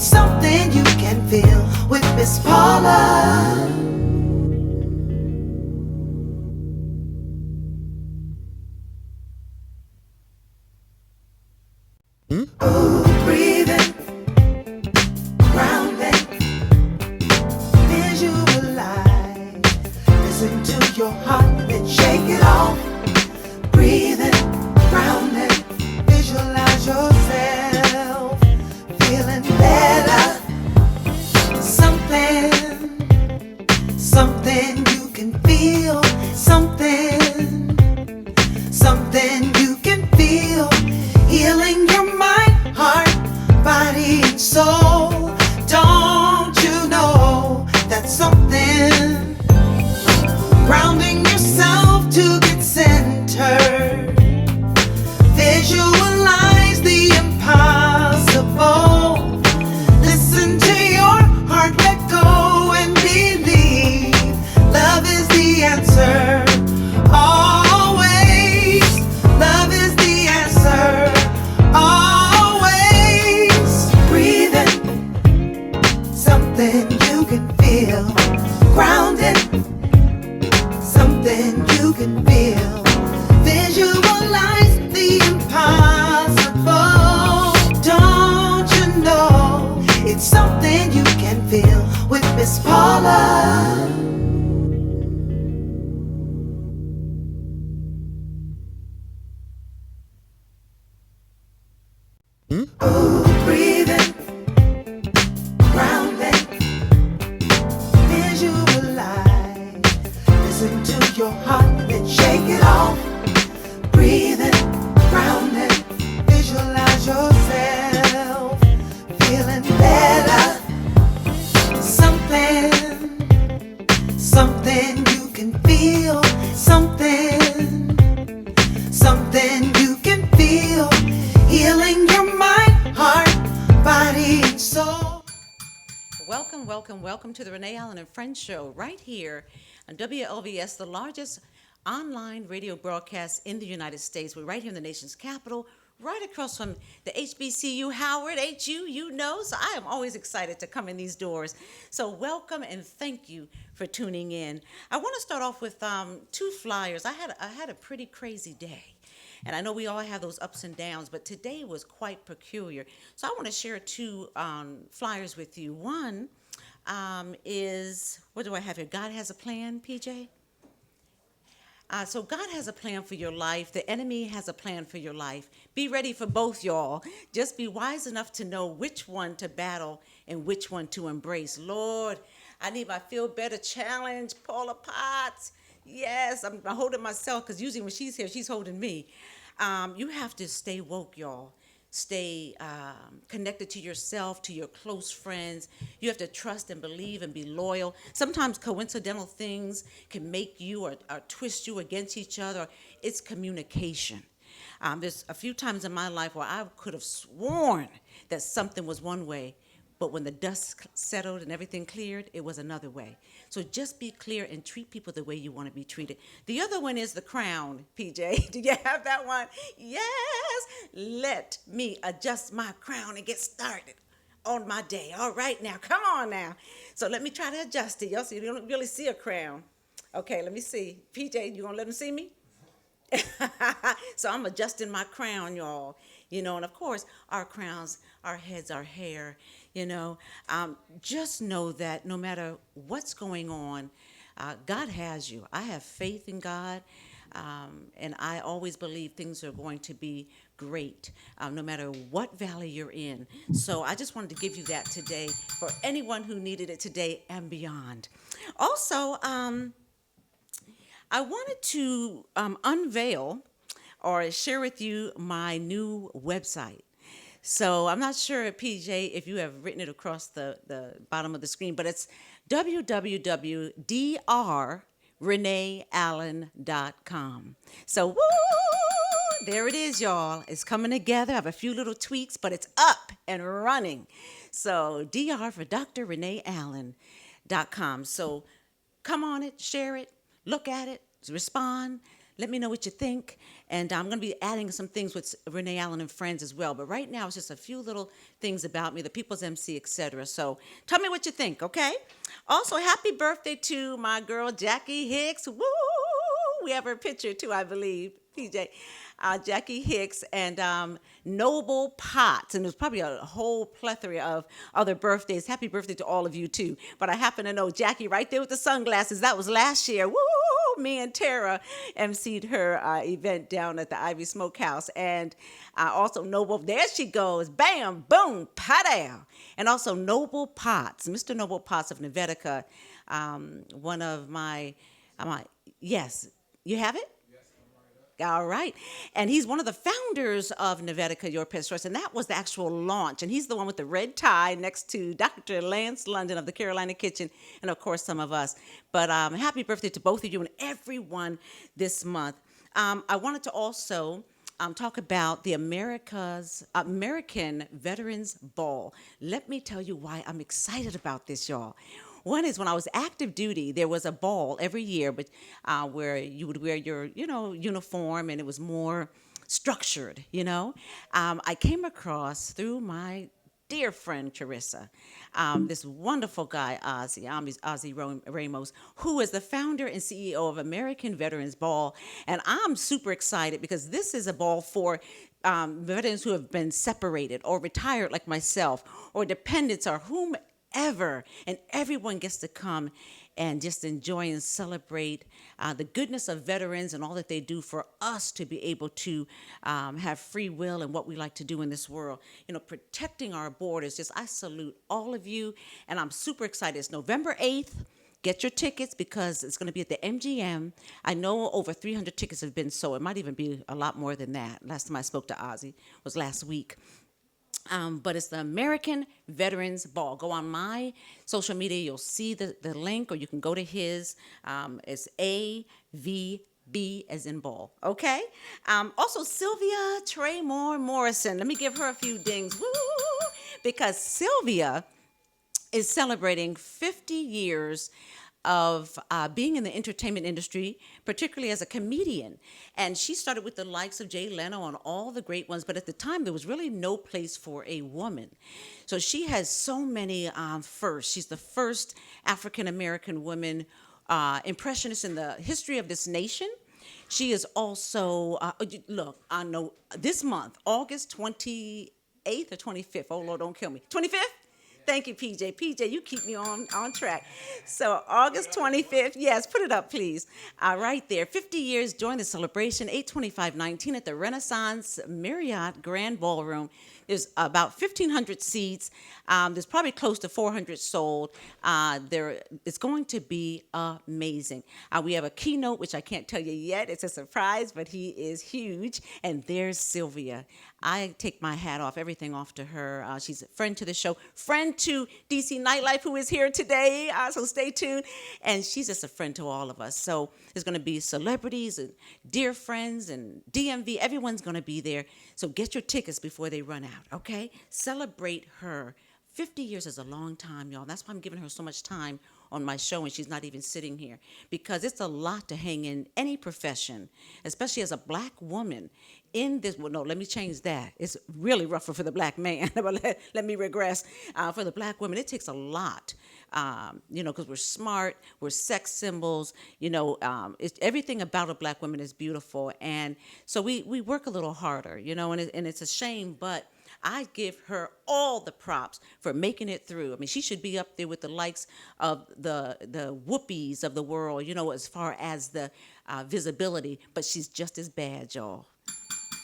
something you can feel with Miss Paula. Oh, breathing, grounding, visualize. Listen to your heart, then shake it off. Breathing, grounding, visualize yourself feeling better. Something you can feel. Something you can feel. Healing your mind, heart, body, and soul. Don't you know that's something? Grounding yourself to get centered. Visualize the impossible. Listen to your heart, let go and believe. Love is the answer. Always. Love is the answer. Always. Breathing. Something you can feel. Grounded. Something you can feel. Visualize the impossible. Don't you know it's something you can feel with Miss Paula? Oh, breathing, grounding, visualize. Listen to your heart, then shake it off. Breathing, grounding, visualize yourself feeling better. Something you can feel. Something you can feel. Healing your mind, heart, body, and soul. Welcome to the Renee Allen and Friends Show right here on WLVS, the largest online radio broadcast in the United States. We're right here in the nation's capital, right across from the HBCU Howard, HU, you know. So I am always excited to come in these doors. So welcome and thank you for tuning in. I want to start off with two flyers. I had a pretty crazy day. And I know we all have those ups and downs, but today was quite peculiar. So I want to share two flyers with you. One is, what do I have here? God has a plan, PJ? So God has a plan for your life. The enemy has a plan for your life. Be ready for both, y'all. Just be wise enough to know which one to battle and which one to embrace. Lord, I need my Feel Better Challenge, Paula Potts. Yes, I'm holding myself because usually when she's here, she's holding me. You have to stay woke, y'all. Stay connected to yourself, to your close friends. You have to trust and believe and be loyal. Sometimes coincidental things can make you or twist you against each other. It's communication. There's a few times in my life where I could have sworn that something was one way, but when the dust settled and everything cleared, it was another way. So just be clear and treat people the way you want to be treated. The other one is the crown, PJ. Do you have that one? Yes. Let me adjust my crown and get started on my day. All right now, come on now. So let me try to adjust it, y'all, so you don't really see a crown. Okay, let me see. PJ, you gonna let them see me? So I'm adjusting my crown, y'all. And of course, our crowns, our heads, our hair, just know that no matter what's going on, God has you. I have faith in God, and I always believe things are going to be great, no matter what valley you're in. So I just wanted to give you that today for anyone who needed it today and beyond. Also, I wanted to unveil or share with you my new website. So I'm not sure, PJ, if you have written it across the bottom of the screen, but it's www.drreneeallen.com. So, woo! There it is, y'all. It's coming together. I have a few little tweaks, but it's up and running. So, DR for drreneeallen.com. So, come on it, share it, look at it, respond. Let me know what you think. And I'm going to be adding some things with Renee Allen and friends as well. But right now, it's just a few little things about me, the People's MC, etc. So tell me what you think, okay? Also, happy birthday to my girl Jackie Hicks. Woo! We have her picture too, I believe. PJ, Jackie Hicks, and Noble Potts. And there's probably a whole plethora of other birthdays. Happy birthday to all of you, too. But I happen to know Jackie right there with the sunglasses. That was last year. Woo! Me and Tara emceed her event down at the Ivy Smokehouse. And also Noble, there she goes. Bam, boom, pow. And also Noble Potts, Mr. Noble Potts of Nevetica, one of yes, you have it? All right. And he's one of the founders of Nevetica, Your Pet Choice, and that was the actual launch. And he's the one with the red tie next to Dr. Lance London of the Carolina Kitchen, and of course, some of us. But happy birthday to both of you and everyone this month. I wanted to also talk about the American Veterans Ball. Let me tell you why I'm excited about this, y'all. One is when I was active duty, there was a ball every year, but where you would wear your, uniform, and it was more structured. I came across through my dear friend Charissa, this wonderful guy Ozzy Ramos, who is the founder and CEO of American Veterans Ball, and I'm super excited because this is a ball for veterans who have been separated or retired, like myself, or dependents, or whomever. And everyone gets to come and just enjoy and celebrate the goodness of veterans and all that they do for us to be able to have free will and what we like to do in this world. Protecting our borders. I salute all of you, and I'm super excited. It's November 8th. Get your tickets because it's going to be at the MGM. I know over 300 tickets have been sold. It might even be a lot more than that. Last time I spoke to Ozzy was last week. But it's the American Veterans Ball. Go on my social media. You'll see the link, or you can go to his. It's AVB as in ball. Okay? Also, Sylvia Tremore Morrison. Let me give her a few dings. Woo! Because Sylvia is celebrating 50 years of being in the entertainment industry, particularly as a comedian. And she started with the likes of Jay Leno and all the great ones, but at the time there was really no place for a woman. So she has so many firsts. She's the first African-American woman impressionist in the history of this nation. She is also, I know this month, August 28th or 25th, oh Lord, don't kill me, 25th? Thank you, PJ. PJ, you keep me on track. So August 25th, yes, put it up, please. Right there, 50 years during the celebration, 825-19 at the Renaissance Marriott Grand Ballroom. There's about 1,500 seats. There's probably close to 400 sold. It's going to be amazing. We have a keynote, which I can't tell you yet. It's a surprise, but he is huge. And there's Sylvia. I take my hat off, everything off to her. She's a friend to the show, friend to DC Nightlife, who is here today, so stay tuned. And she's just a friend to all of us. So there's going to be celebrities and dear friends and DMV. Everyone's going to be there. So get your tickets before they run out, okay? Celebrate her. 50 years is a long time, y'all. That's why I'm giving her so much time on my show, and she's not even sitting here, because it's a lot to hang in any profession, especially as a black woman in this. Well, no, let me change that. It's really rougher for the black man, but let me regress. For the black women, it takes a lot, because we're smart, we're sex symbols, everything about a black woman is beautiful, and so we work a little harder, and it's a shame, but I give her all the props for making it through. I mean, she should be up there with the likes of the Whoopies of the world, as far as the visibility. But she's just as bad, y'all.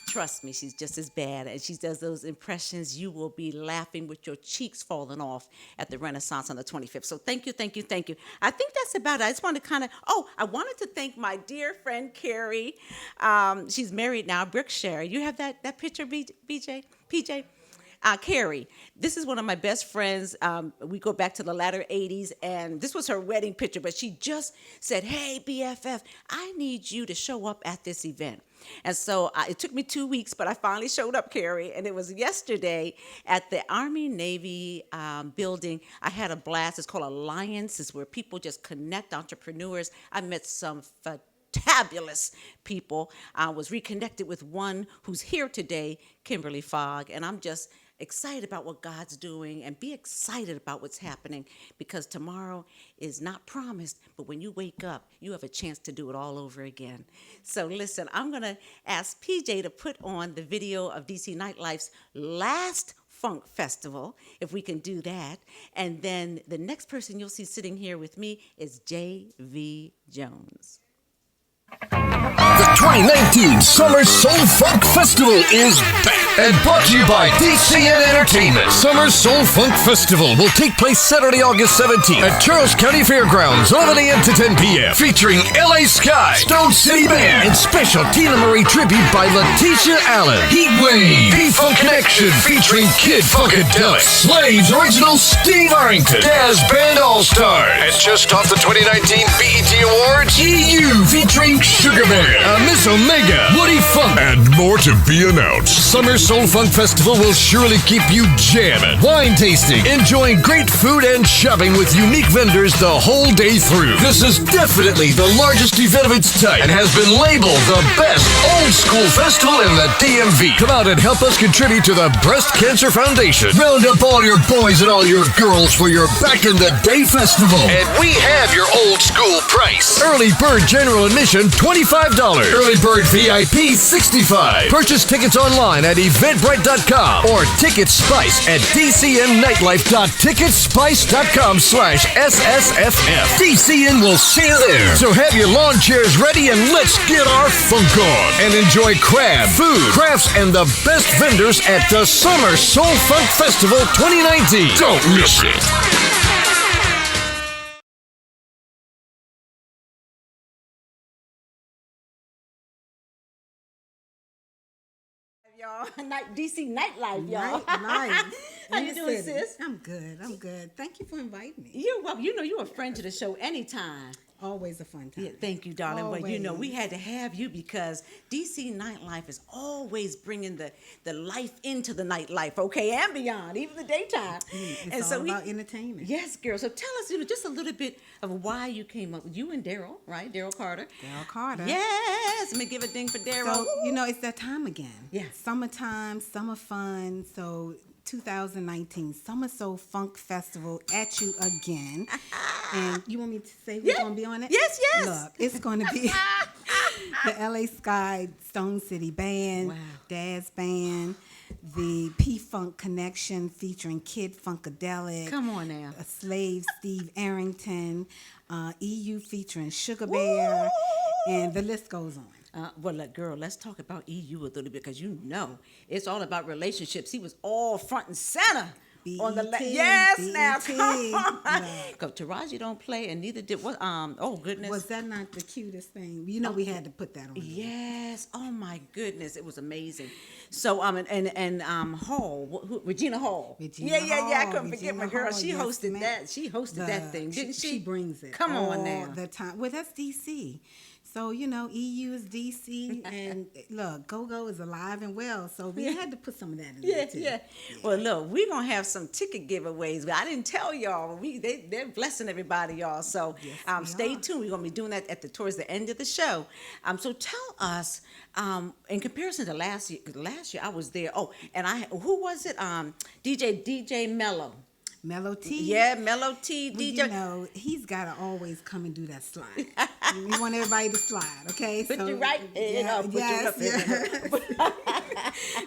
Trust me, she's just as bad. And she does those impressions. You will be laughing with your cheeks falling off at the Renaissance on the 25th. So thank you, thank you, thank you. I think that's about it. I just wanted to I wanted to thank my dear friend, Carrie. She's married now, Brookshire. You have that picture, BJ? PJ? Carrie, this is one of my best friends. We go back to the latter 80s, and this was her wedding picture, but she just said, hey, BFF, I need you to show up at this event. And so it took me 2 weeks, but I finally showed up, Carrie, and it was yesterday at the Army-Navy building. I had a blast. It's called Alliance. It's where people just connect, entrepreneurs. I met some fantabulous people. I was reconnected with one who's here today, Kimberly Fogg, and I'm just excited about what God's doing and be excited about what's happening because tomorrow is not promised, but when you wake up, you have a chance to do it all over again. So listen, I'm going to ask PJ to put on the video of DC Nightlife's last Funk Festival, if we can do that. And then the next person you'll see sitting here with me is J.V. Jones. The 2019 Summer Soul Funk Festival is back and brought to you by DCN Entertainment. Summer Soul Funk Festival will take place Saturday, August 17th at Charles County Fairgrounds, 11 a.m. to 10 p.m. Featuring LA Sky, Stone City Band, and special Tina Marie tribute by Letitia Allen. Heatwave, P-Funk Connection featuring Kid Funkadelic, Slaves Original Steve Arrington, Jazz Band All-Stars. And just off the 2019 BET Awards, EU featuring Sugar Bear, Miss Omega, Woody Funk, and more to be announced. Summer Soul Funk Festival will surely keep you jamming, wine tasting, enjoying great food, and shopping with unique vendors the whole day through. This is definitely the largest event of its type and has been labeled the best old school festival in the DMV. Come out and help us contribute to the Breast Cancer Foundation. Round up all your boys and all your girls for your Back in the Day Festival. And we have your old school price. Early bird general admission $25. Early bird VIP $65. Purchase tickets online at eventbrite.com or Ticket Spice at dcnnightlifeticketspice.com/SSFF. DCN will see you there. So have your lawn chairs ready and let's get our funk on and enjoy crab, food, crafts, and the best vendors at the Summer Soul Funk Festival 2019. Don't miss it. Y'all, DC Nightlife, y'all. Nice. How you doing, sis? I'm good. Thank you for inviting me. You're welcome. You know you're a friend to the show anytime. Always a fun time. Yeah, thank you, darling. Always. But you know, we had to have you because DC Nightlife is always bringing the life into the nightlife, okay, and beyond, even the daytime. It's all about entertainment. Yes, girl. So tell us, just a little bit of why you came up with you and Daryl, right? Daryl Carter. Daryl Carter. Yes. Let me give a ding for Daryl. So, it's that time again. Yeah. Summertime, summer fun. So 2019 Summer Soul Funk Festival at you again. And you want me to say who's going to be on it? Yes. Look, it's going to be the LA Sky Stone City Band, Wow. Jazz Band, the P-Funk Connection featuring Kid Funkadelic. Come on now. A Slave Steve Arrington, EU featuring Sugar Bear, and the list goes on. Well, girl, let's talk about EU a little bit because it's all about relationships. He was all front and center on the yes. BET. Now, come on, because Taraji don't play, and neither did what? Oh goodness, Was that not the cutest thing? We had to put that on. yes. Oh my goodness, it was amazing. So Hall, Regina Hall. Regina I Hall, couldn't forget my girl. Hall, She yes, hosted ma'am. that. She hosted that thing, didn't she? She brings it. Come on all now. the time. Well, that's DC. So, EU is DC, and look, Go-Go is alive and well, so we had to put some of that in there, too. Yeah. Well, look, we're going to have some ticket giveaways, but I didn't tell y'all. They're blessing everybody, y'all. So Yes, stay are. tuned. We're going to be doing that towards the end of the show. So tell us, in comparison to last year I was there. Oh, and who was it? DJ Mello. Mellow T. Yeah, Mellow T, Well, DJ. he's got to always come and do that slide. We want everybody to slide, okay? Put you right in.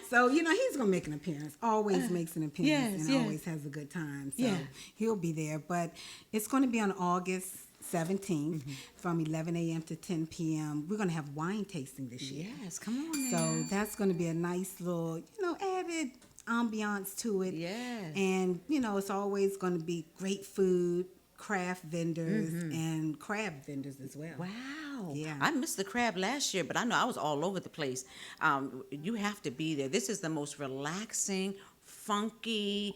So, he's going to make an appearance. Always makes an appearance and always has a good time. So he'll be there. But it's going to be on August 17th from 11 a.m. to 10 p.m. We're going to have wine tasting this year. Yes, come on now. So that's going to be a nice little, added ambiance to it. Yes. And, it's always going to be great food, craft vendors, and crab vendors as well. Wow. Yeah. I missed the crab last year, but I know I was all over the place. You have to be there. This is the most relaxing, funky,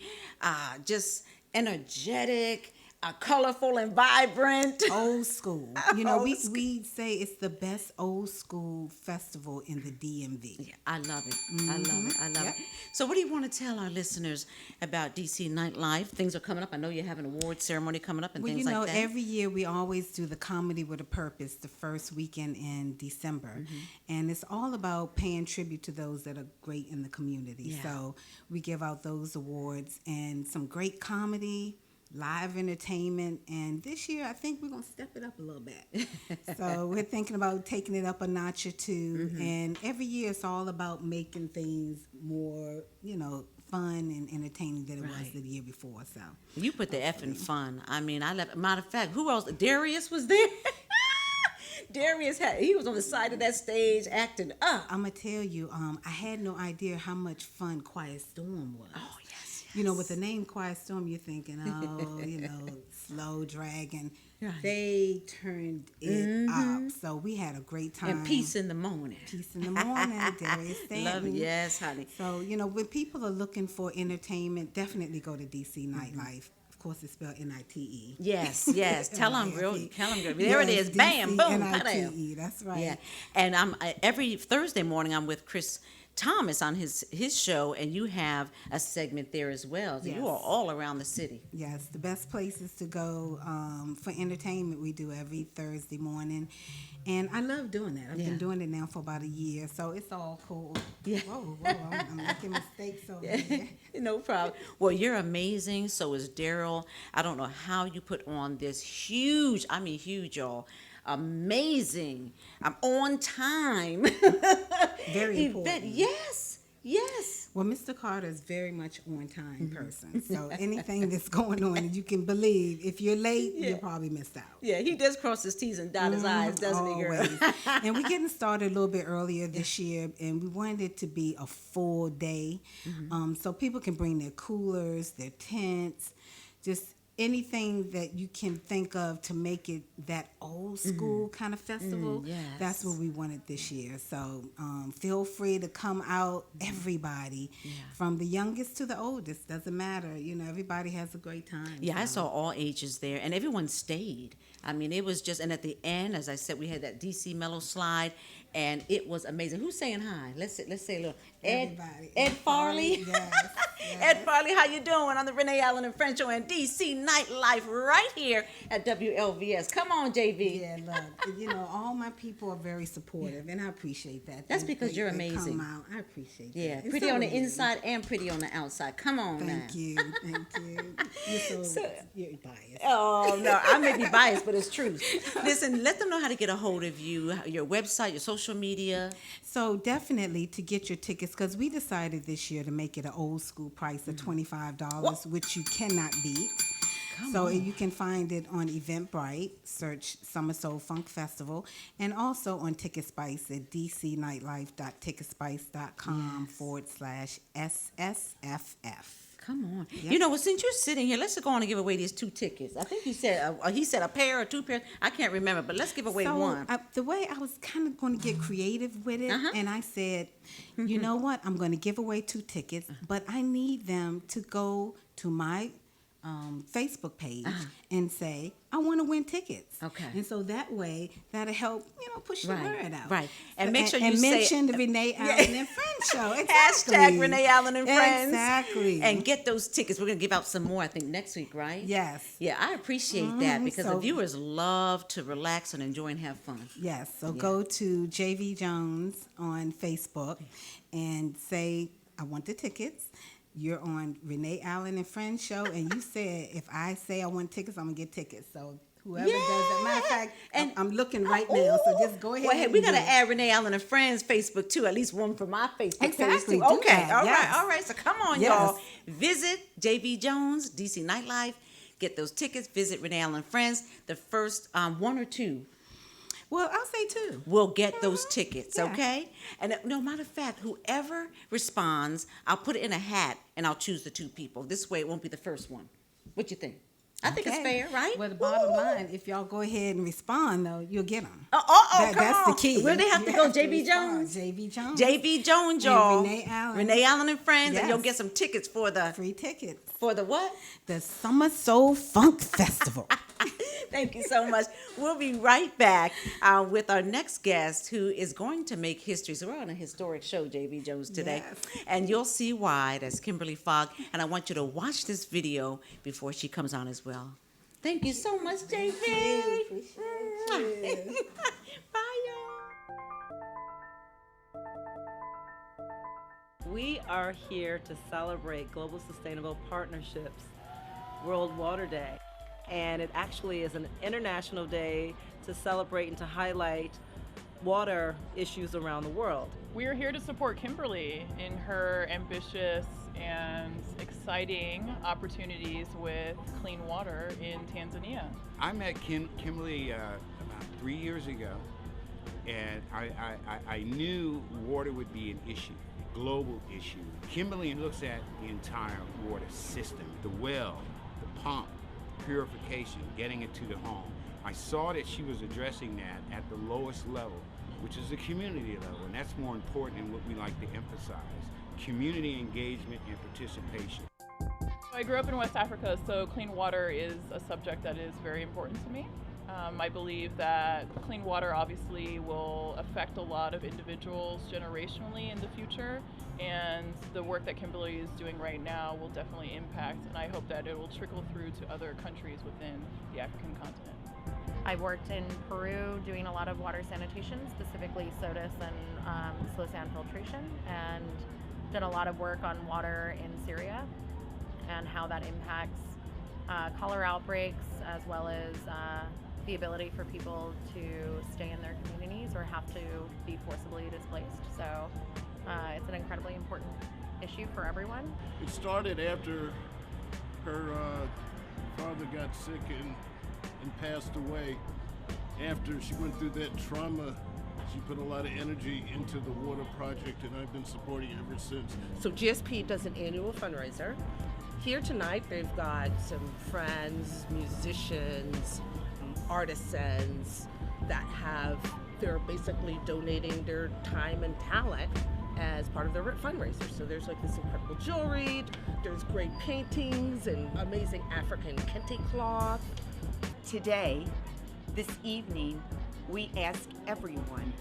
just energetic, colorful and vibrant. Old school. We say it's the best old school festival in the DMV. Yeah, I love it. I love it. I love it. So, what do you want to tell our listeners about DC Nightlife? Things are coming up. I know you have an award ceremony coming up and things like that. Every year we always do the Comedy with a Purpose the first weekend in December. And it's all about paying tribute to those that are great in the community. Yeah. So we give out those awards and some great comedy, live entertainment, and this year I think we're going to step it up a little bit. So we're thinking about taking it up a notch or two, and every year it's all about making things more, fun and entertaining than it was the year before. So You put the F in fun. I mean, I love. Matter of fact, who else? Darius was there. He was on the side of that stage acting up. I'm gonna tell you, I had no idea how much fun Quiet Storm was. Oh yes. With the name Quiet Storm, you're thinking, slow dragon. Right. They turned it up, so we had a great time. And peace in the morning. Peace in the morning, Darius Stanton. Love it. Yes, honey. So, when people are looking for entertainment, definitely go to DC Nightlife. Of course, it's spelled Nite. Yes. Tell them, girl. There Yes, it is. Bam, boom, Nite. That's right. Yeah. And I'm every Thursday morning I'm with Chris Thomas on his show, and you have a segment there as well. So Yes. you are all around the city. Yes, the best places to go for entertainment we do every Thursday morning. And I love doing that. I've been doing it now for about a year, so it's all cool. Yeah. Whoa, I'm making mistakes over here. No problem. Well, you're amazing. So is Daryl. I don't know how you put on this huge, y'all, amazing, I'm on time Very event. important. Yes. Well, Mr. Carter is very much on time person. So anything that's going on, you can believe. If you're late, you probably missed out. Yeah, he does cross his T's and dot his I's, doesn't he, girl? Always. And we're getting started a little bit earlier this year, and we wanted it to be a full day, so people can bring their coolers, their tents, just anything that you can think of to make it that old school kind of festival. Yes. That's what we wanted this year. So feel free to come out, everybody, from the youngest to the oldest. Doesn't matter. Everybody has a great time. Yeah, I so. saw all ages there, and everyone stayed. I mean, it was just, and at the end, as I said, we had that DC Mellow slide, and it was amazing. Who's saying hi? Let's say a little. Everybody. Ed Farley. Yes. Ed Farley, how you doing? On the Renee Allen and Friends Show and DC Nightlife right here at WLVS. Come on, JV. Yeah, look, all my people are very supportive, and I appreciate that. That's because you're they amazing. Come out. I appreciate that. Yeah, And pretty so on the are you. inside and pretty on the outside. Come on now. Thank you. You're biased. Oh, no, I may be biased, but it's true. Listen, let them know how to get a hold of you, your website, your social media. So definitely to get your tickets, because we decided this year to make it an old school price of $25, which you cannot beat. So you can find it on Eventbrite, search Summer Soul Funk Festival, and also on Ticket Spice at dcnightlife.ticketspice.com/SSFF. Come on. Yep. Well, since you're sitting here, let's go on and give away these 2 tickets. I think he said a pair or 2 pairs. I can't remember, but let's give away one. The way I was kind of going to get creative with it, and I said, you know what? I'm going to give away 2 tickets, but I need them to go to my Facebook page and say, I want to win tickets. Okay. And so that way, that'll help, push the word out. Right. And So- make sure you and say- mention the Renee Allen and Friends Show. Exactly. Hashtag Renee Allen and Friends. Exactly. And get those tickets. We're going to give out some more, I think, next week, right? Yes. Yeah, I appreciate that because the So- viewers love to relax and enjoy and have fun. Yes, so go to JV Jones on Facebook and say, I want the tickets. You're on Renee Allen and Friends Show, and you said, if I say I want tickets, I'm going to get tickets. So whoever does that. Matter of fact, I'm looking right now, so just go ahead. Well, hey, and we do got to it. add Renee Allen and Friends Facebook too. At least one for my Facebook Exactly, page too. do Okay, that, all yes. right, all right. So come on, Yes. y'all. Visit JV Jones, DC Nightlife. Get those tickets. Visit Renee Allen and Friends. The first 1 or 2 Well, I'll say 2. will get those tickets, Yeah. okay? And no matter of fact, whoever responds, I'll put it in a hat and I'll choose the 2 people. This way it won't be the first one. What you think? I think it's fair, right? Well, the bottom line, if y'all go ahead and respond, though, you'll get them. Come That's on. the key. Where they have to You go? have to JB respond. Jones? JB Jones. JB Jones, And y'all. Renee Allen. and Friends. And Yes. you'll get some tickets for the Free tickets. for the what? The Summer Soul Funk Festival. Thank you so much. We'll be right back with our next guest who is going to make history. So we're on a historic show, JB Jones, today. Yes. And you'll see why. That's Kimberly Fogg. And I want you to watch this video before she comes on as well. Thank you so much, JB. Bye, y'all. We are here to celebrate Global Sustainable Partnerships World Water Day. And it actually is an international day to celebrate and to highlight water issues around the world. We are here to support Kimberly in her ambitious and exciting opportunities with clean water in Tanzania. I met Kimberly about 3 years ago, and I knew water would be an issue, a global issue. Kimberly looks at the entire water system, the well, the pump, purification, getting it to the home. I saw that she was addressing that at the lowest level, which is the community level, and that's more important than what we like to emphasize, community engagement and participation. I grew up in West Africa, so clean water is a subject that is very important to me. I believe that clean water obviously will affect a lot of individuals generationally in the future, and the work that Kimberly is doing right now will definitely impact, and I hope that it will trickle through to other countries within the African continent. I worked in Peru doing a lot of water sanitation, specifically SODIS and slow sand filtration, and did a lot of work on water in Syria and how that impacts cholera outbreaks, as well as the ability for people to stay in their communities or have to be forcibly displaced. So it's an incredibly important issue for everyone. It started after her father got sick and passed away. After she went through that trauma, she put a lot of energy into the water project, and I've been supporting it ever since. So GSP does an annual fundraiser. Here tonight, they've got some friends, musicians, artisans they're basically donating their time and talent as part of their fundraiser. So there's like this incredible jewelry, there's great paintings and amazing African kente cloth. Today, this evening, we ask everyone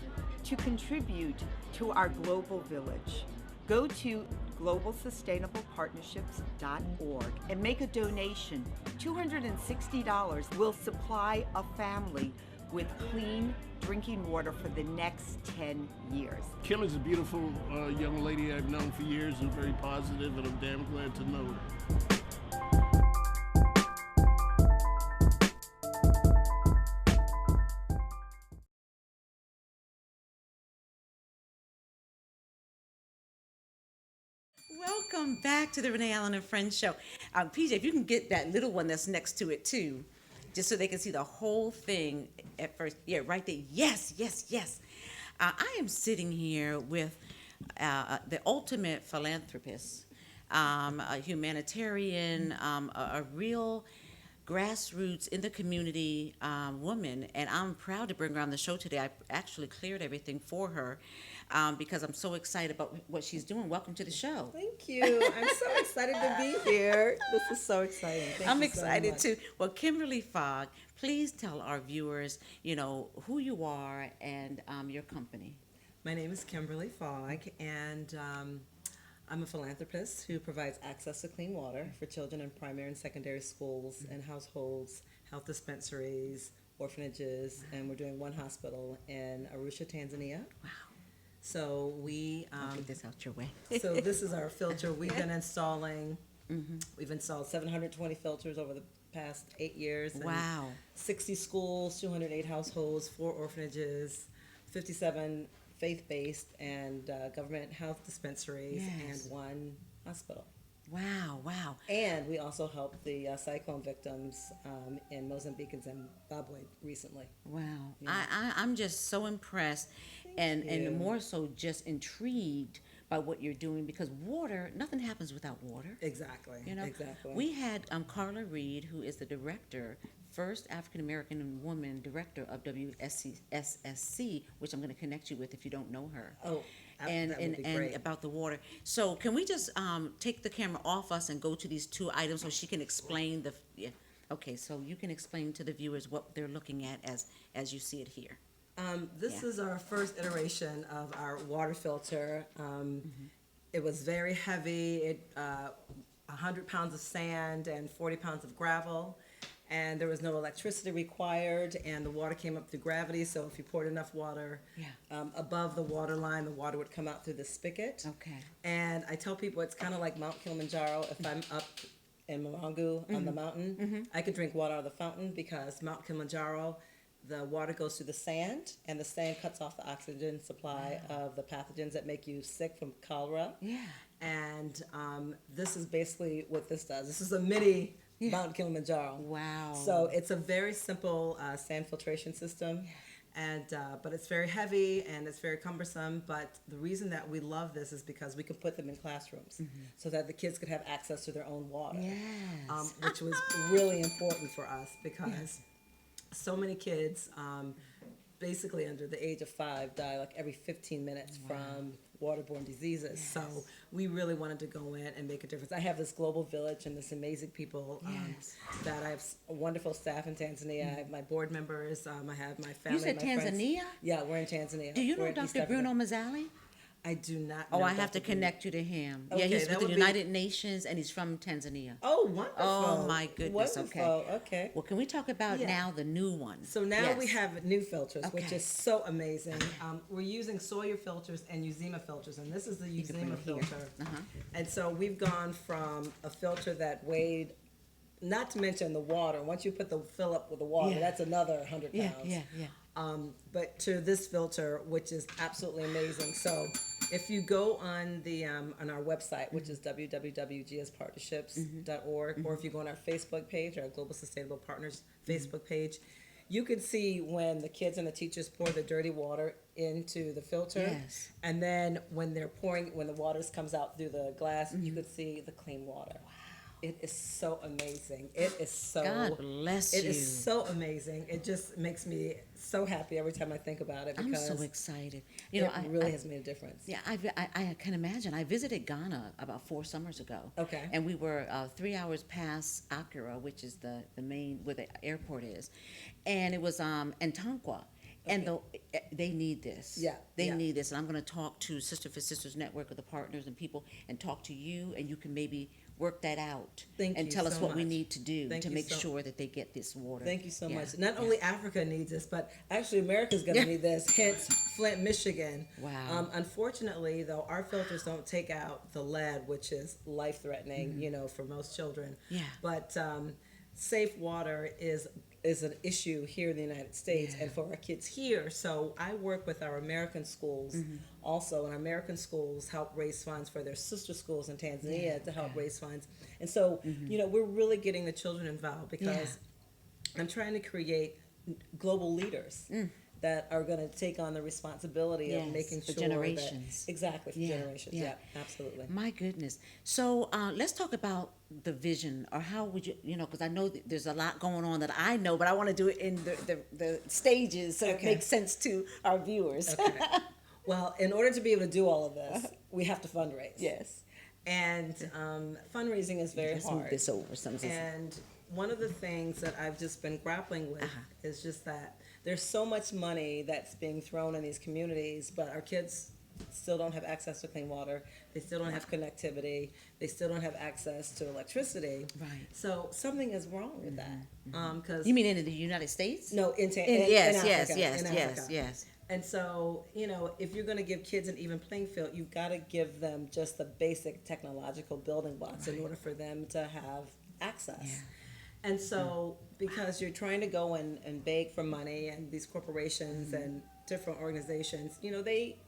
to contribute to our global village. Go to globalsustainablepartnerships.org and make a donation. $260 will supply a family with clean drinking water for the next 10 years. Kim is a beautiful young lady I've known for years and very positive, and I'm damn glad to know her. Welcome back to the Renee Allen and Friends show. PJ, if you can get that little one that's next to it too, just so they can see the whole thing at first. Yeah, right there. Yes, yes, yes. I am sitting here with the ultimate philanthropist, a humanitarian, a real grassroots in the community woman, and I'm proud to bring her on the show today. I actually cleared everything for her because I'm so excited about what she's doing. Welcome to the show. Thank you. I'm so excited to be here. This is so exciting. Thank I'm you so excited much. too. Well, Kimberly Fogg, please tell our viewers, who you are and your company. My name is Kimberly Fogg, and I'm a philanthropist who provides access to clean water for children in primary and secondary schools and households, health dispensaries, orphanages, and we're doing one hospital in Arusha, Tanzania. Wow. So we I'll get this out your way. so this is our filter. We've been installing. We've installed 720 filters over the past 8 years. And Wow. 60 schools, 208 households, 4 orphanages, 57 faith-based and government health dispensaries, Yes. and 1 hospital. Wow, wow. And we also helped the cyclone victims in Mozambique and Zimbabwe recently. Wow. Yeah. I'm just so impressed and you. more so just intrigued by what you're doing, because water, nothing happens without water. Exactly. You know, Exactly. we had Carla Reed, who is the director, first African American woman director of WSSC, which I'm going to connect you with if you don't know her. Oh, and that would be and great. about the water. So can we just take the camera off us and go to these two items so she can explain the? Yeah. Okay, so you can explain to the viewers what they're looking at as you see it here. This Yeah. is our first iteration of our water filter. It was very heavy. 100 pounds of sand and 40 pounds of gravel, and there was no electricity required, and the water came up through gravity. So if you poured enough water above the water line, the water would come out through the spigot. Okay. And I tell people it's kind of like Mount Kilimanjaro. If I'm up in Morongo on the mountain, I could drink water out of the fountain, because Mount Kilimanjaro, the water goes through the sand, and the sand cuts off the oxygen supply of the pathogens that make you sick from cholera. Yeah. And this is basically what this does. This is a mini Mount Kilimanjaro. Wow. So it's a very simple sand filtration system, and but it's very heavy and it's very cumbersome. But the reason that we love this is because we can put them in classrooms, so that the kids could have access to their own water. Yes. Which was really important for us, because so many kids, basically under the age of 5, die like every 15 minutes from waterborne diseases. So we really wanted to go in and make a difference. I have this global village and this amazing people that I have a wonderful staff in Tanzania. I have my board members. I have my family. You said my friends. Tanzania? Yeah, we're in Tanzania. Do you know We're in East Dr. Bruno Africa. Mazzali? I do not Oh, know I have to Dr. Bruno. connect you to him. Okay, Yeah, he's that with the would be- United Nations, and he's from Tanzania. Oh, wonderful. Oh, my goodness. Wonderful. Okay. Okay. Well, can we talk about now the new one? So now we Yes. have new filters, which Okay. is so amazing. We're using Sawyer filters and Uzima filters, and this is the can bring Uzima it here. filter. Uh-huh. And so we've gone from a filter that weighed, not to mention the water. Once you put the fill up with the water, Yeah. that's another 100 pounds. Yeah. But to this filter, which is absolutely amazing. So if you go on the on our website, which is www.gspartnerships.org, or if you go on our Facebook page, our Global Sustainable Partners Facebook page, you can see when the kids and the teachers pour the dirty water into the filter, Yes. and then when they're pouring, when the water comes out through the glass, you could see the clean water. It is so amazing. It is so. God bless It you. is so amazing. It just makes me so happy every time I think about it, I'm because so excited. it really has made a difference. Yeah, I can imagine. I visited Ghana about 4 summers ago. Okay. And we were 3 hours past Accra, which is the main, where the airport is. And it was Antonkwa. And they need this. Yeah, They yeah. need this. And I'm going to talk to Sister for Sisters Network of the partners and people and talk to you, and you can maybe work that out. Thank and you tell us so what we much. need to do Thank to you make so- sure that they get this water. Thank you so Yeah, much. Not yeah. only Africa needs this, but actually America's going to need this, hence Flint, Michigan. Wow. Unfortunately, though, our filters don't take out the lead, which is life-threatening, for most children. Yeah. But safe water is an issue here in the United States and for our kids here. So I work with our American schools also, and our American schools help raise funds for their sister schools in Tanzania to help raise funds. And so, we're really getting the children involved, because I'm trying to create global leaders that are going to take on the responsibility of Yes, making for sure generations. that exactly for Yeah, generations. yeah. Yeah, absolutely. My goodness. So let's talk about the vision, or how would you, because I know that there's a lot going on that I know, but I want to do it in the stages so it Okay. makes sense to our viewers. Okay. Well, in order to be able to do all of this, we have to fundraise. Yes. And fundraising is very Let's hard. move this over. And one of the things that I've just been grappling with Uh-huh. is just that there's so much money that's being thrown in these communities, but our kids still don't have access to clean water. They still don't have connectivity. They still don't have access to electricity. Right. So something is wrong with that. Because You mean in the United States? no, in Yes, Africa, yes, in yes, Africa. yes. And so, if you're going to give kids an even playing field, you've got to give them just the basic technological building blocks in order for them to have access. Yeah. And so, because you're trying to go and beg for money, and these corporations and different organizations, they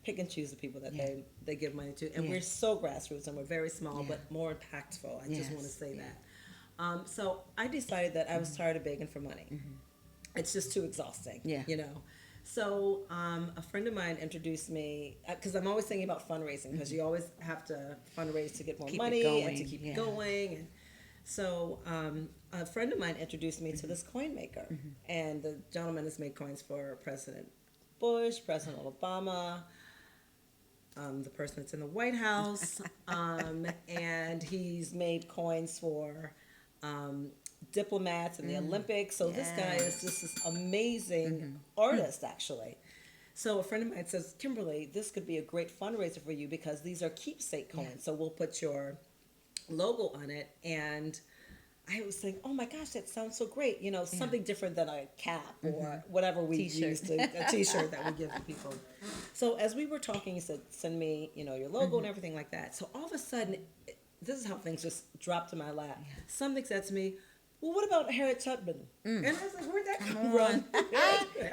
pick and choose the people that they give money to. And Yeah. we're so grassroots, and we're very small, Yeah. but more impactful. I just want to Yes. say that. So I decided that I was tired of begging for money. It's just too exhausting. Yeah. So a friend of mine introduced me because I'm always thinking about fundraising because you always have to fundraise to get more Keep it money and to going, keep yeah. it going. And so a friend of mine introduced me to this coin maker, and the gentleman has made coins for President Bush, President Obama, the person that's in the White House, and he's made coins for diplomats in the Olympics. So this guy is just this amazing artist, actually. So a friend of mine says, Kimberly, this could be a great fundraiser for you because these are keepsake coins. So we'll put your logo on it. And I was saying, oh my gosh, that sounds so great. You know, something different than a cap or whatever we use to a t-shirt that we give to people. So as we were talking, he said, send me, you know, your logo and everything like that. So all of a sudden, this is how things just dropped to my lap. Something said to me, well, what about Harriet Tubman? And I was like, where'd that come from?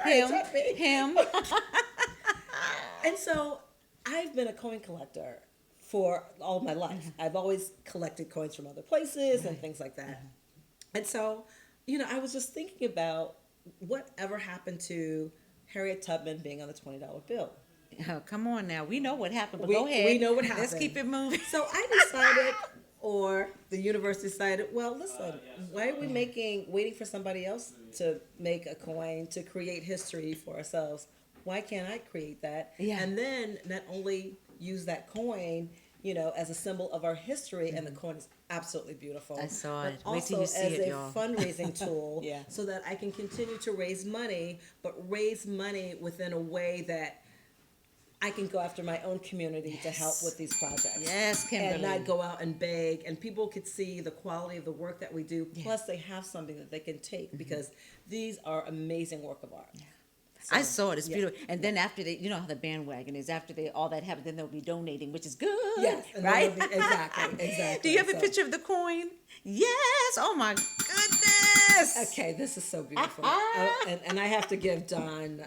Harriet Tubman. Him. And so I've been a coin collector for all my life. I've always collected coins from other places and things like that. And so, you know, I was just thinking about whatever happened to Harriet Tubman being on the $20 bill. Oh, come on now. We know what happened, but We- go ahead. we know what happened. Let's keep it moving. So I decided, or the university decided, well, listen, why are we waiting for somebody else to make a coin to create history for ourselves? Why can't I create that? Yeah. And then not only use that coin, you know, as a symbol of our history, and the coin is absolutely beautiful. I saw but it. Wait till also you see as it, a y'all. fundraising tool, Yeah. so that I can continue to raise money, but raise money within a way that I can go after my own community to help with these projects. Yes, Kimberly. And not go out and beg, and people could see the quality of the work that we do, plus they have something that they can take, because these are amazing work of art. I saw it. It's beautiful. And then after they, you know how the bandwagon is. After they all that happened, then they'll be donating, which is good. Yes, and then right? they'll be- exactly. Do you have a So- picture of the coin? Yes. Oh my goodness. Okay, this is so beautiful. And I have to give Don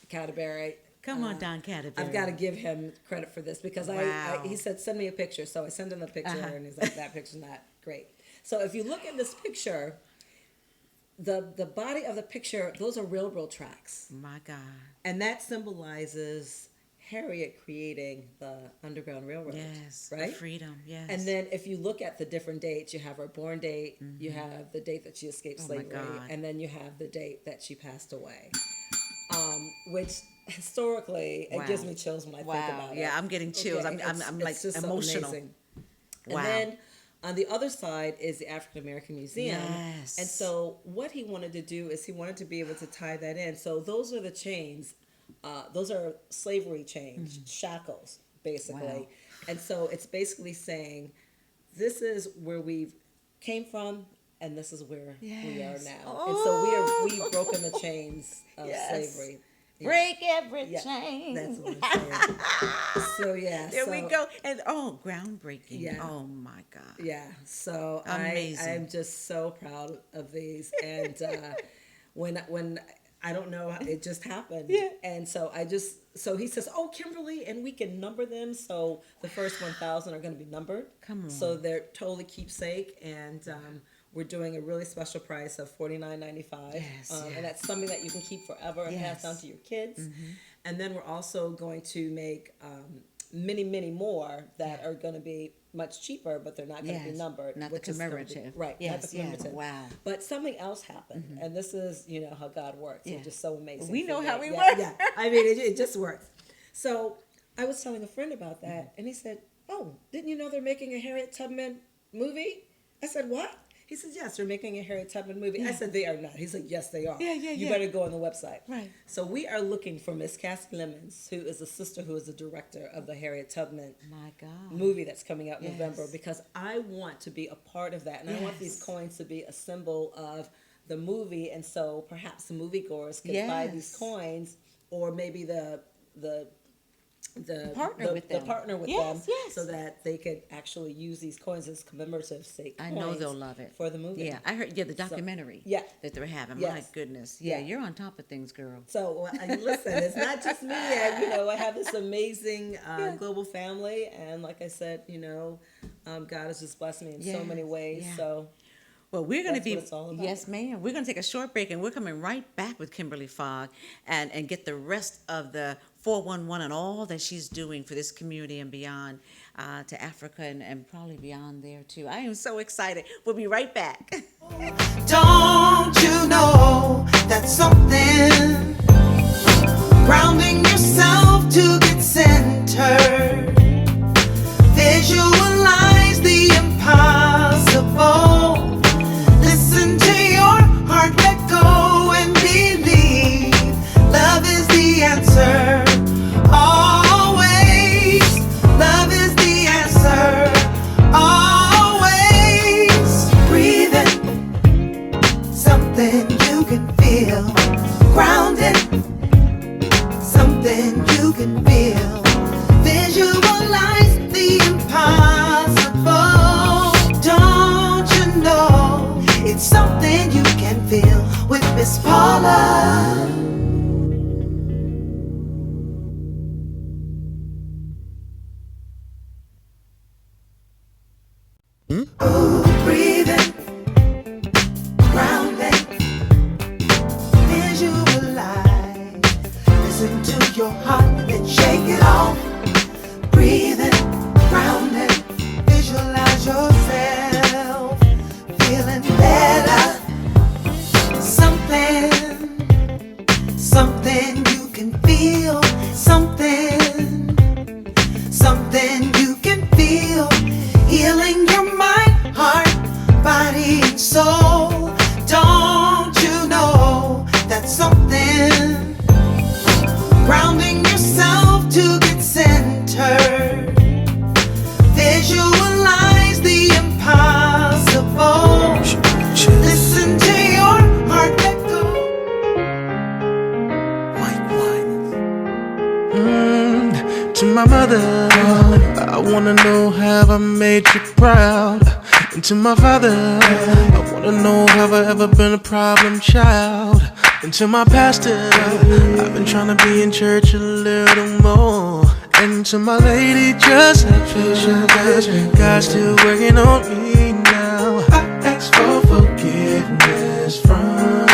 Cadbury. Come on, Don Cadbury. I've got to give him credit for this because Wow. he said, send me a picture. So I send him the picture, and he's like, that picture's not great. So if you look at this picture, the body of the picture, those are railroad tracks. My God. And that symbolizes Harriet creating the Underground Railroad. Yes. Right? Freedom. Yes. And then if you look at the different dates, you have her born date, you have the date that she escaped Oh my slavery, God. and then you have the date that she passed away. Which historically, it gives me chills when I think about it. Yeah, I'm getting chills. Okay, I'm like it's just so emotional. amazing. Wow. And then on the other side is the African American Museum. Yes. And so what he wanted to do is he wanted to be able to tie that in. So those are the chains. Those are slavery chains, shackles, basically. Wow. And so it's basically saying, this is where we came from, and this is where we are Yes. now. And so we've broken the chains of Yes. slavery. Break every Yeah, chain. that's what I'm saying. So yeah, There so, we go. And groundbreaking. Yeah. Oh my God. Yeah, so Amazing. I'm just so proud of these, and when I don't know, it just happened. Yeah. And so so he says, oh, Kimberly, and we can number them. So the first 1,000 are going to be numbered. Come on. So they're totally keepsake, and we're doing a really special price of $49.95. Yes, And that's something that you can keep forever and pass down to your kids. And then we're also going to make many more that are going to be much cheaper, but they're not going to be Yes, numbered. not the which is gonna be- commemorative. right, not Yes, the yeah, commemorative. wow. But something else happened, and this is, how God works. Yeah. It's just so amazing. We for know me. how we yeah, work. Yeah, I mean, it just works. So I was telling a friend about that, and he said, oh, didn't you know they're making a Harriet Tubman movie? I said, what? He said, yes, they're making a Harriet Tubman movie. I said, they are not. He said, yes, they are. Yeah, You better go on the website. Right. So we are looking for Miss Cassie Lemons, who is the sister who is the director of the Harriet Tubman My God. movie that's coming out in Yes. November, because I want to be a part of that, and I want these Yes. coins to be a symbol of the movie, and so perhaps the moviegoers can buy these Yes. coins, or maybe the Partner with them. partner with Yes, them, yes. so that they could actually use these coins as commemorative sake. I know they'll love it. for the movie. Yeah, I heard. Yeah, the documentary. yeah. that they're having. My Yes. goodness. Yeah, Yeah. you're on top of things, girl. So listen, it's not just me. I have this amazing global family, and like I said, God has just blessed me in so many Yes, ways. yeah. So Well, we're going to That's be, what it's all about. yes, ma'am. We're going to take a short break, and we're coming right back with Kimberly Fogg and get the rest of the 411 and all that she's doing for this community and beyond to Africa and probably beyond there, too. I am so excited. We'll be right back. Don't you know that's something? Grounding yourself to get centered. Visualize the impossible. Listen to your heart, let go and believe. Love is the answer. Always. Love is the answer. Always. Breathing. Something you can feel. Grounded. Something you can feel. Visualize the impossible. Don't you know it's something you can feel with Miss Paula? Ooh, breathing, grounding, visualize. Listen to your heart and shake it off. Breathing, grounding, visualize yourself feeling better. Something you can feel. Something you can feel. Healing your mind, heart, body, and soul. Don't you know that's something? Grounding yourself to get centered. Visualize the impossible. Listen to your heart, let go. To my mother, I wanna know have I made you proud. And to my father, I wanna know have I ever been a problem child. And to my pastor, I've been trying to be in church a little more. And to my lady, just have patience, God's still working on me now. I ask for forgiveness from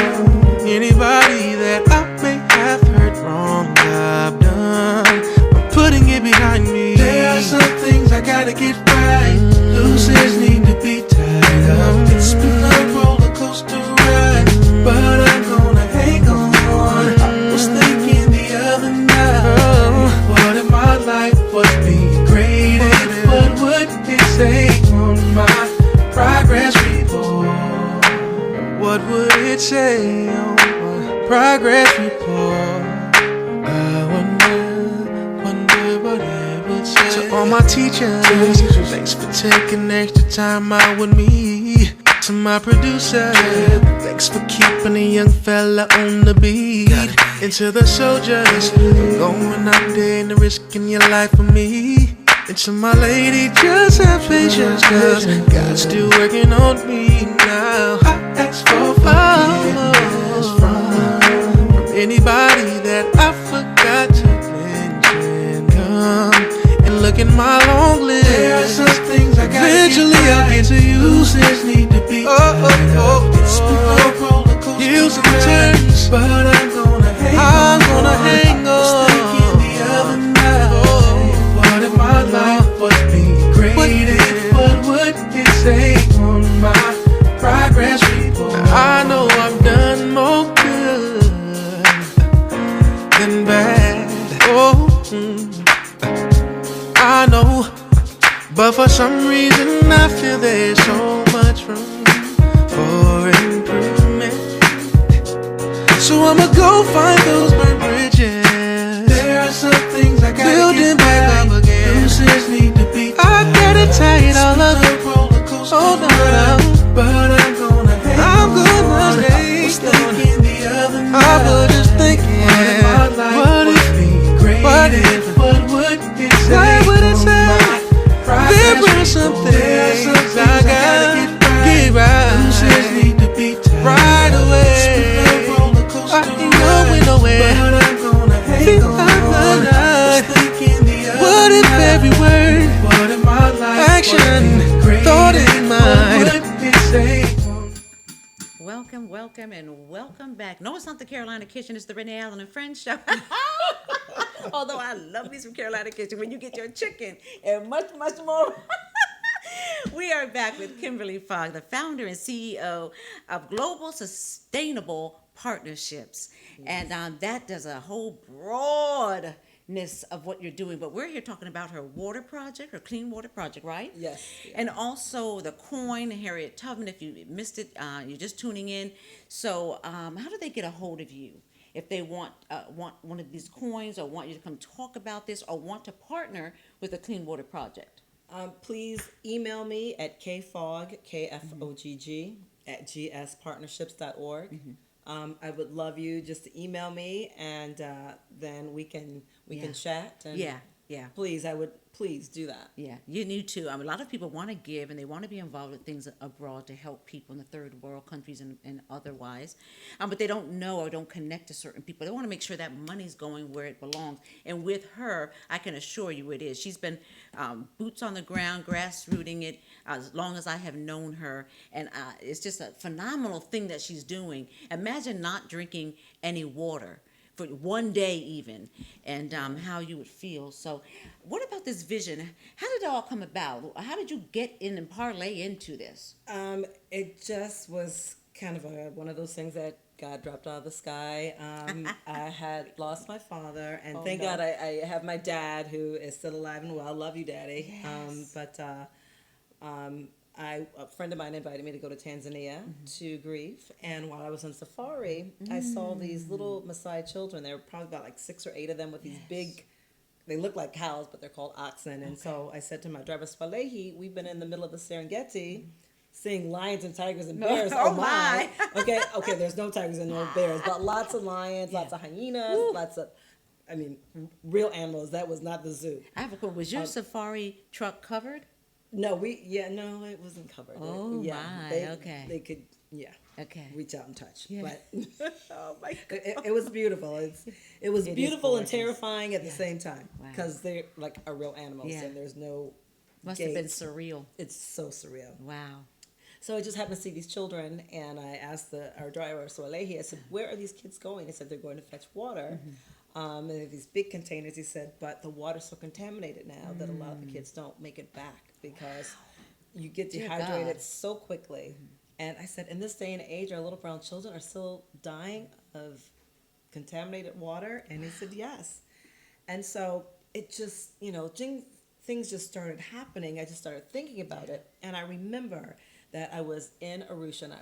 anybody that I may have hurt wrong. I've done, I'm putting it behind me. There are some things I gotta get right. Loose ends need to be tied up. It's been a roller coaster ride, but I'm gonna hang on. I was thinking the other night, what if my life was being graded? What would it say on my progress report? What would it say on my progress report? I wonder what it would say. To all my teachers, thanks for taking extra time out with me. To my producer, thanks for keeping a young fella on the beat. And to the soldiers, for going out there and risking your life for me. And to my lady, just have patience, cause God's still working on me now. I ask for forgiveness from anybody that I forgot to mention. Come and look at my long list. There are some things I gotta eventually I'll get to you. Loose ends need to be tied up. It's been a roller coaster years and turns, but I'm gonna hang on. I was thinking the other night, what if my life was being graded? What would it say on my progress report? I know I've done more good than bad. Oh, I know, but for some reason I feel there's so much room for improvement. So I'ma go find those burnt bridges. There are some things I gotta building back up again. Loose ends need to be tied. I gotta tie it all up. Hold on, but I'm gonna hang on. I was thinking the other night, I was just thinking, what if what would it say? What would it say? There were some things I gotta get right. Loose ends need to be tied right away. I ain't going nowhere, but I'm gonna hang on. What if every word, what if my life action, thought in mind, what would it say on welcome and welcome back. No, it's not the Carolina Kitchen, it's the Renee Allen and Friends show. Although I love me some Carolina Kitchen when you get your chicken and much, much more. We are back with Kimberly Fogg, the founder and CEO of Global Sustainable Partnerships. And that does a whole broadness of what you're doing. But we're here talking about her water project, her clean water project, right? Yes. And also the coin, Harriet Tubman. If you missed it, you're just tuning in. So how do they get a hold of you? If they want one of these coins or want you to come talk about this or want to partner with the Clean Water Project? Please email me at kfogg, K-F-O-G-G, at gspartnerships.org. I would love you just to email me, and then we can chat. And Yeah. Please do that. Yeah, you need to. A lot of people want to give and they want to be involved with things abroad to help people in the third world countries and otherwise. But they don't know or don't connect to certain people. They want to make sure that money's going where it belongs. And with her, I can assure you it is. She's been boots on the ground, grassrooting it as long as I have known her. And it's just a phenomenal thing that she's doing. Imagine not drinking any water for one day even, and how you would feel. So what about this vision? How did it all come about? How did you get in and parlay into this? It just was kind of one of those things that God dropped out of the sky. I had lost my father, and thank God I have my dad who is still alive and well. Love you, Daddy. Yes. A friend of mine invited me to go to Tanzania to grieve, and while I was on safari, I saw these little Maasai children. There were probably about like 6 or 8 of them with these big, they look like cows, but they're called oxen. And so I said to my driver, Swalehi, we've been in the middle of the Serengeti seeing lions and tigers and bears. Oh my. Okay, there's no tigers and no bears, but lots of lions, lots of hyenas, lots of, real animals. That was not the zoo. I have a question. Was your safari truck covered? No, it wasn't covered. They could, reach out and touch. Yeah. But oh my God. It was beautiful. It was beautiful and terrifying at the same time because they're like a real animals and there's no. Must have been surreal. It's so surreal. Wow. So I just happened to see these children, and I asked our driver, Soalehi, I said, where are these kids going? He said, they're going to fetch water. And they have these big containers. He said, but the water's so contaminated now that a lot of the kids don't make it back because you get dehydrated so quickly. And I said, in this day and age, our little brown children are still dying of contaminated water? And he said, yes. And so it just, things just started happening. I just started thinking about it. And I remember that I was in Arusha, and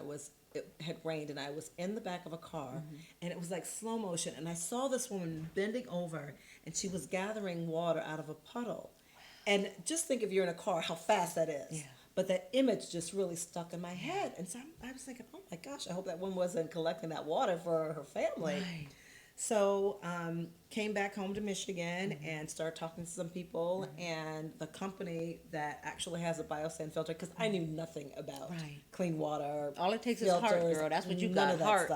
it had rained, and I was in the back of a car, and it was like slow motion, and I saw this woman bending over, and she was gathering water out of a puddle. And just think if you're in a car, how fast that is. Yeah. But that image just really stuck in my head. And so I was thinking, oh my gosh, I hope that one wasn't collecting that water for her family. Right. So came back home to Michigan and started talking to some people, and the company that actually has a biosand filter, because I knew nothing about clean water. All it takes filters, is heart, girl. That's what you got, heart.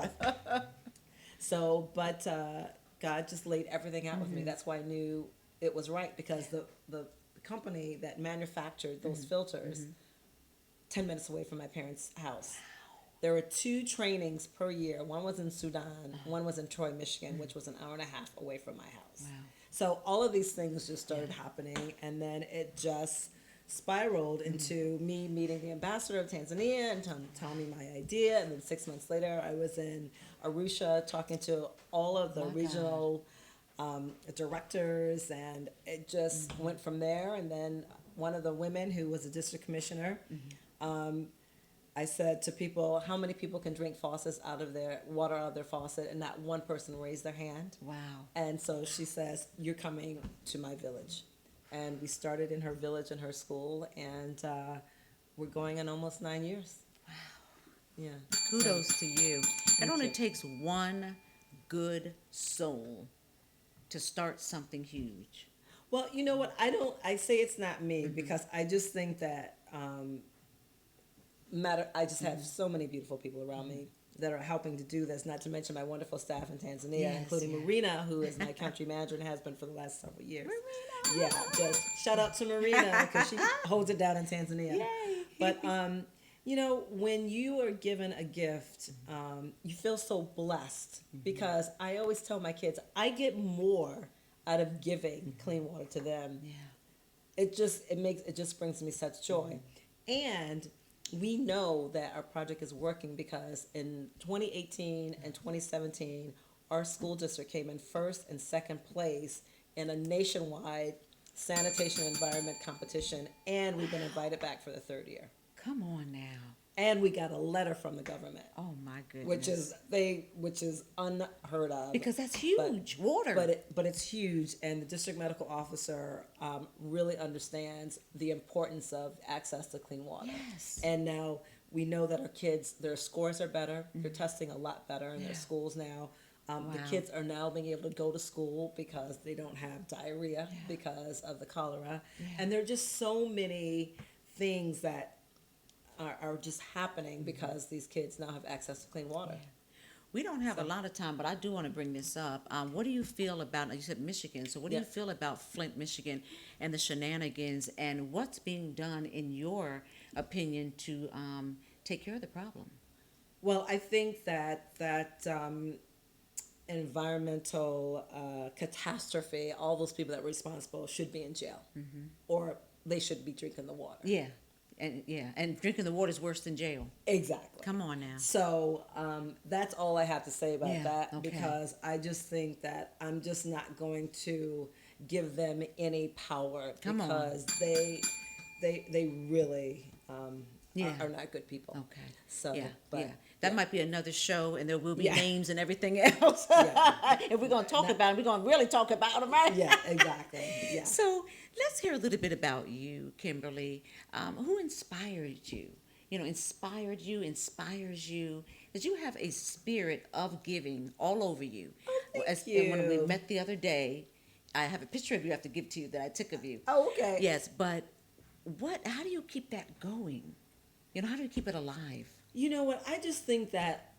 So, but God just laid everything out with me. That's why I knew it was right, because the company that manufactured those filters, 10 minutes away from my parents' house. There were 2 trainings per year. One was in Sudan, one was in Troy, Michigan, which was an hour and a half away from my house. Wow. So all of these things just started happening, and then it just spiraled into me meeting the ambassador of Tanzania and telling me my idea. And then 6 months later, I was in Arusha talking to all of the regional directors, and it just went from there. And then one of the women who was a district commissioner, I said to people, how many people can drink faucets out of their water out of their faucet? And not one person raised their hand. Wow. And so she says, you're coming to my village. And we started in her village and her school, and we're going on almost 9 years. Wow. Yeah. Kudos to you. It only takes one good soul to start something huge. Well, you know what? I say it's not me, because I just think that I just have so many beautiful people around me that are helping to do this, not to mention my wonderful staff in Tanzania, including Marina, who is my country manager and has been for the last several years. Marina! Yeah, just shout out to Marina, because she holds it down in Tanzania. Yay. But You know, when you are given a gift, you feel so blessed because I always tell my kids, I get more out of giving clean water to them. Yeah. It just brings me such joy. And we know that our project is working because in 2018 and 2017, our school district came in first and second place in a nationwide sanitation environment competition, and we've been invited back for the third year. Come on now. And we got a letter from the government. Oh my goodness. Which is unheard of. Because that's huge, water. But it's huge, and the district medical officer really understands the importance of access to clean water. Yes. And now we know that our kids, their scores are better. They're testing a lot better in their schools now. The kids are now being able to go to school because they don't have diarrhea because of the cholera. And there are just so many things that are just happening because these kids now have access to clean water. We don't have a lot of time, but I do want to bring this up. What do you feel about, you said Michigan, so what do you feel about Flint, Michigan, and the shenanigans, and what's being done, in your opinion, to take care of the problem? Well, I think that environmental catastrophe, all those people that were responsible should be in jail, or they should be drinking the water. And drinking the water is worse than jail. Exactly. Come on now. So that's all I have to say about that, because I just think that I'm just not going to give them any power because they really are not good people. Okay. So that might be another show, and there will be names and everything else. If we're going to talk about them, we're going to really talk about them, right? Yeah, exactly. Yeah. So let's hear a little bit about you, Kimberly. Who inspired you? Inspires you. Because you have a spirit of giving all over you. Oh, thank you. And when we met the other day, I have a picture of you I have to give to you that I took of you. Oh, okay. Yes, but how do you keep that going? How do you keep it alive? You know what? I just think that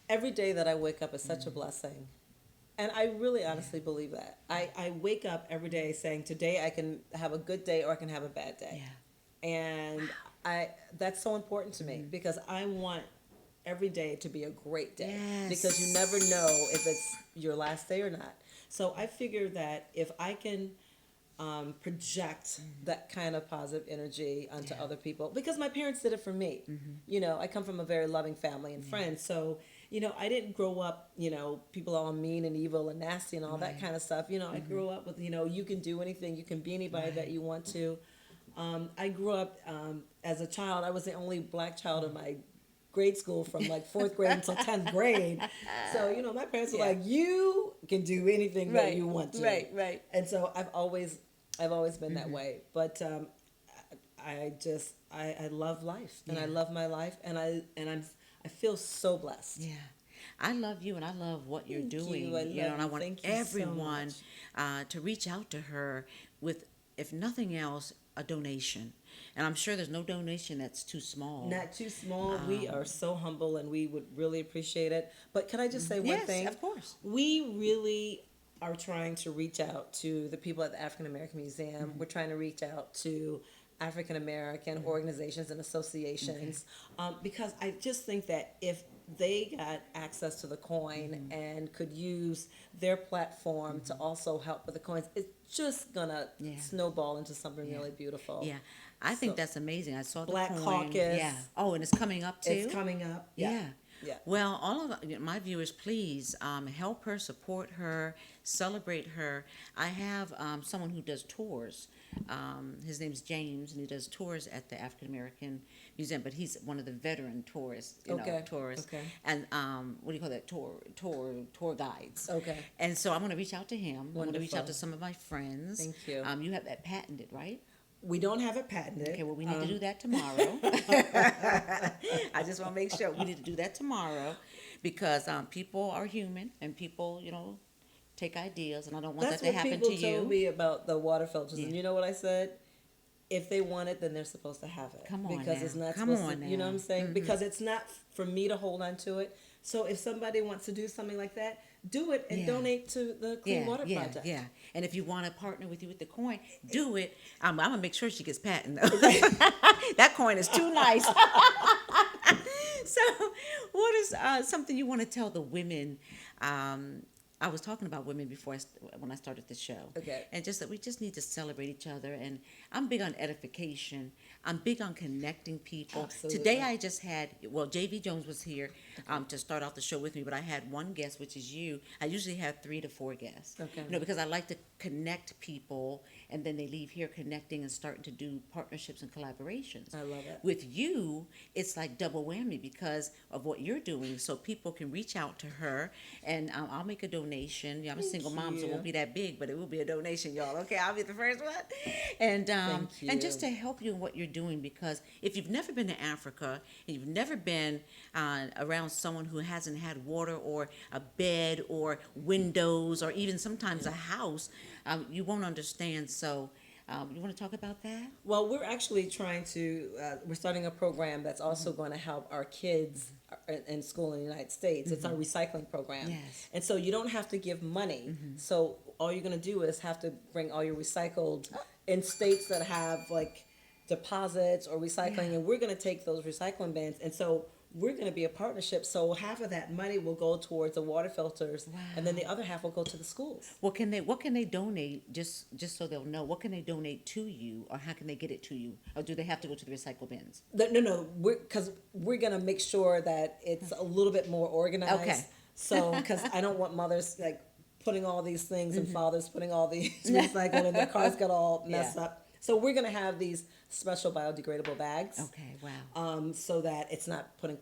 every day that I wake up is such a blessing. And I really honestly believe that. I wake up every day saying, today I can have a good day or I can have a bad day. Yeah. And that's so important to me because I want every day to be a great day. Yes. Because you never know if it's your last day or not. So I figure that if I can project that kind of positive energy onto other people, because my parents did it for me. I come from a very loving family and friends, so I didn't grow up people all mean and evil and nasty and all that kind of stuff. I grew up with you can do anything, you can be anybody that you want to. I grew up as a child. I was the only black child in my grade school from like 4th grade until 10th grade. So, my parents were like, you can do anything that you want to. Right. And so I've always been that way. But I love life and I love my life and I feel so blessed. Yeah. I love you and I love what you're doing. And I want everyone to reach out to her with, if nothing else, a donation. And I'm sure there's no donation that's too small. Not too small. We are so humble and we would really appreciate it. But can I just say one thing? Yes, of course. We really are trying to reach out to the people at the African American Museum. We're trying to reach out to African American organizations and associations because I just think that if they got access to the coin and could use their platform to also help with the coins, it's just gonna snowball into something really beautiful. Yeah, I think that's amazing. I saw the Black coin. Caucus. Yeah. Oh, and it's coming up too. It's coming up. Yeah. Well, all of my viewers, please help her, support her, celebrate her. I have someone who does tours. His name's James, and he does tours at the African American Museum. But he's one of the veteran tourists. Tourists. Okay. And what do you call that? Tour guides. Okay. And so I'm going to reach out to him. I'm going to reach Wonderful. out to some of my friends. Thank you. You have that patented, right? We don't have it patented. Okay, well, we need to do that tomorrow. I just want to make sure we need to do that tomorrow because people are human and people, take ideas, and I don't want that to happen to you. That's what people told me about the water filters, and you know what I said? If they want it, then they're supposed to have it. Come on because now. it's not Come supposed on to. You know now. what I'm saying? Because it's not for me to hold on to it. So if somebody wants to do something like that, do it and donate to the Clean Water Project. Yeah. And if you want to partner with you with the coin, do it. I'm gonna make sure she gets patent though. That coin is too nice. So, what is something you want to tell the women? I was talking about women before when I started the show. Okay. And just that we just need to celebrate each other. And I'm big on edification. I'm big on connecting people. Absolutely. Today I just had, JV Jones was here to start off the show with me, but I had one guest, which is you. I usually have 3 to 4 guests. Okay. Because I like to connect people, and then they leave here connecting and starting to do partnerships and collaborations. I love it. With you, it's like double whammy because of what you're doing, so people can reach out to her, and I'll make a donation. I'm a single mom, so it won't be that big, but it will be a donation, y'all. Okay, I'll be the first one, and and just to help you in what you're doing, because if you've never been to Africa and you've never been around someone who hasn't had water or a bed or windows or even sometimes a house, you won't understand. So you want to talk about that? Well, we're actually trying to, we're starting a program that's also going to help our kids in school in the United States. It's our recycling program. Yes. And so you don't have to give money. So all you're going to do is have to bring all your recycled in states that have like deposits or recycling, and we're going to take those recycling bins. And so we're going to be a partnership, so half of that money will go towards the water filters, and then the other half will go to the schools. What can they donate, just so they'll know? What can they donate to you, or how can they get it to you? Or do they have to go to the recycle bins? No, because we're going to make sure that it's a little bit more organized. Okay. So, because I don't want mothers like putting all these things and fathers putting all these recycling, and their cars got all messed up. So we're going to have these special biodegradable bags. Okay, wow. So that it's not putting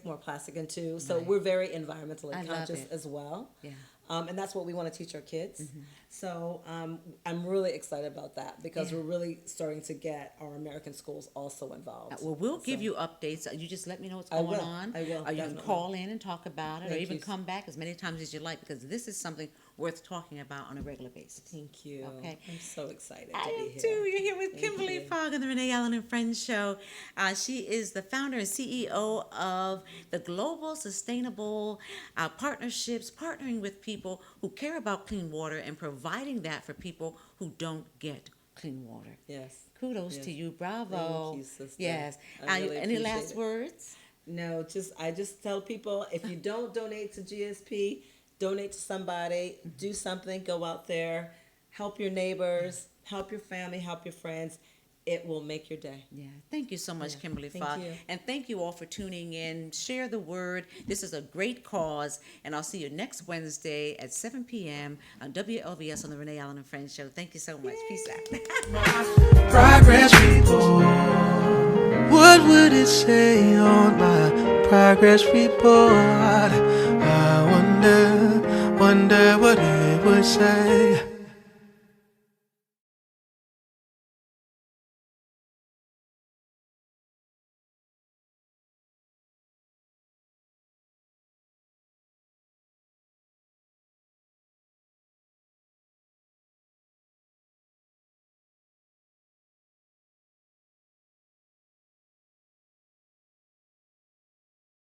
more plastic into. So we're very environmentally conscious it. as well. Yeah. And that's what we want to teach our kids. So I'm really excited about that because we're really starting to get our American schools also involved. Well, we'll give you updates. You just let me know what's I going will. on. I will, Or you can definitely. call in and talk about it, or Thank even you. come back as many times as you like, because this is something worth talking about on a regular basis. Thank you. Okay. I'm so excited to I be am here. too. You're here with Thank Kimberly you. Fogg on the Renee Allen and Friends show. She is the founder and CEO of the Global Sustainable Partnerships, partnering with people who care about clean water and providing that for people who don't get clean water. Yes. Kudos Yes. to you. Bravo. Thank you, sister. Yes. I really Any appreciate last it. words? No, I just tell people, if you don't donate to GSP, donate to somebody, do something, go out there, help your neighbors, help your family, help your friends. It will make your day. Yeah. Thank you so much, Kimberly Thank Fogg. you. And thank you all for tuning in. Share the word. This is a great cause. And I'll see you next Wednesday at 7 p.m. on WLVS on the Renee Allen and Friends show. Thank you so much. Peace out. Progress report. What would it say on my progress report? I wonder what it would say.